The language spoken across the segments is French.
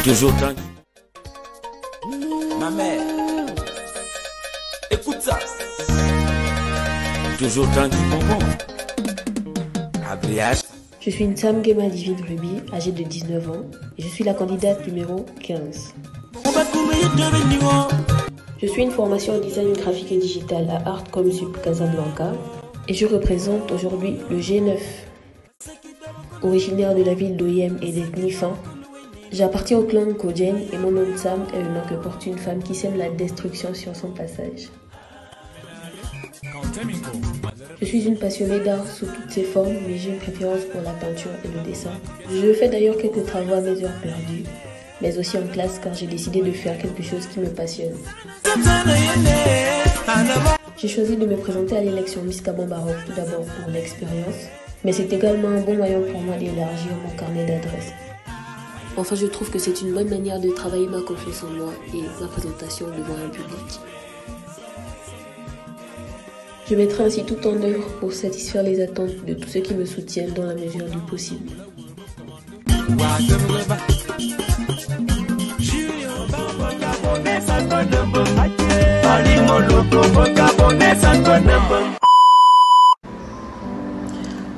Toujours tranquille. Ma mère, écoute ça. Toujours tranquille, bonbon. Abriage. Je suis une Sam Gema Divine Ruby, âgée de 19 ans, et je suis la candidate numéro 15. Je suis une formation en design graphique et digital à Artcom Sup Casablanca, et je représente aujourd'hui le G9. Originaire de la ville d'Oyem et d'ethnie Fan, j'appartiens au clan Kodjen et mon nom de Sam est le nom que porte une femme qui sème la destruction sur son passage. Je suis une passionnée d'art sous toutes ses formes, mais j'ai une préférence pour la peinture et le dessin. Je fais d'ailleurs quelques travaux à mes heures perdues, mais aussi en classe car j'ai décidé de faire quelque chose qui me passionne. J'ai choisi de me présenter à l'élection Miss Gabon Baroque tout d'abord pour l'expérience, mais c'est également un bon moyen pour moi d'élargir mon carnet d'adresses. Enfin, je trouve que c'est une bonne manière de travailler ma confiance en moi et ma présentation devant un public. Je mettrai ainsi tout en œuvre pour satisfaire les attentes de tous ceux qui me soutiennent dans la mesure du possible.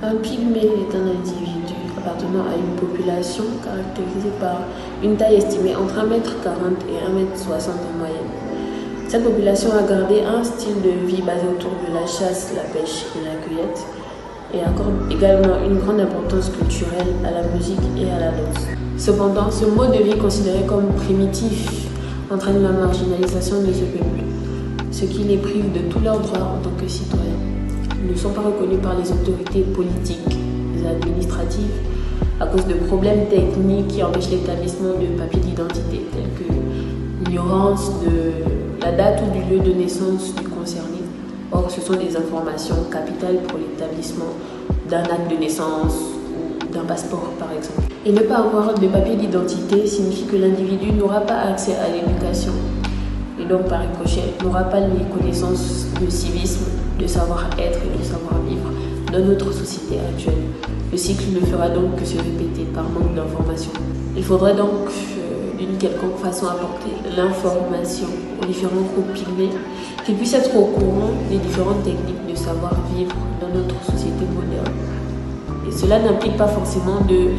Un pygmée est un individu appartenant à une population caractérisée par une taille estimée entre 1m40 et 1m60 en moyenne. Cette population a gardé un style de vie basé autour de la chasse, la pêche et la cueillette et accorde également une grande importance culturelle à la musique et à la danse. Cependant, ce mode de vie considéré comme primitif entraîne la marginalisation de ce peuple, ce qui les prive de tous leurs droits en tant que citoyens. Ils ne sont pas reconnus par les autorités politiques et administratives à cause de problèmes techniques qui empêchent l'établissement de papiers d'identité tels que l'ignorance de la date ou du lieu de naissance du concerné. Or, ce sont des informations capitales pour l'établissement d'un acte de naissance ou d'un passeport, par exemple. Et ne pas avoir de papier d'identité signifie que l'individu n'aura pas accès à l'éducation et donc, par ricochet, n'aura pas les connaissances de civisme, de savoir-être et de savoir-vivre dans notre société actuelle. Le cycle ne fera donc que se répéter par manque d'informations. Il faudrait donc d'une quelconque façon apporter l'information aux différents groupes pygmées, qu'ils puissent être au courant des différentes techniques de savoir-vivre dans notre société moderne. Et cela n'implique pas forcément de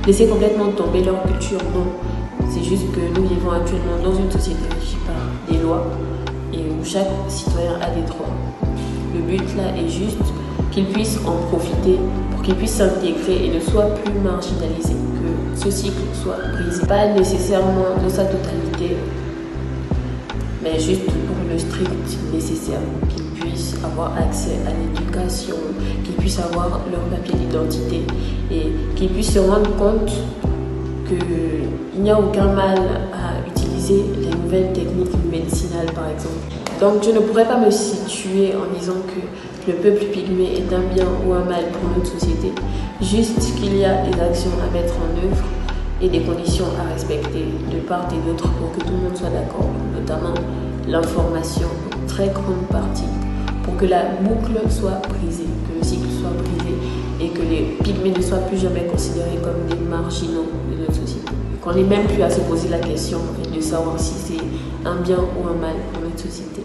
laisser complètement tomber leur culture, non. C'est juste que nous vivons actuellement dans une société régie par des lois et où chaque citoyen a des droits. Le but là est juste qu'ils puissent en profiter pour qu'ils puissent s'intégrer et ne soient plus marginalisés, que ce cycle soit brisé. Pas nécessairement dans sa totalité, mais juste pour le strict nécessaire, qu'ils puissent avoir accès à l'éducation, qu'ils puissent avoir leur papier d'identité et qu'ils puissent se rendre compte qu'il n'y a aucun mal à utiliser les nouvelles techniques médicinales par exemple. Donc je ne pourrais pas me situer en disant que le peuple pygmée est un bien ou un mal pour notre société, juste qu'il y a des actions à mettre en œuvre et des conditions à respecter de part et d'autre pour que tout le monde soit d'accord, notamment l'information, en très grande partie, pour que la boucle soit brisée, que le cycle soit brisé et que les pygmées ne soient plus jamais considérés comme des marginaux de notre société. Qu'on n'ait même plus à se poser la question de savoir si c'est un bien ou un mal pour notre société.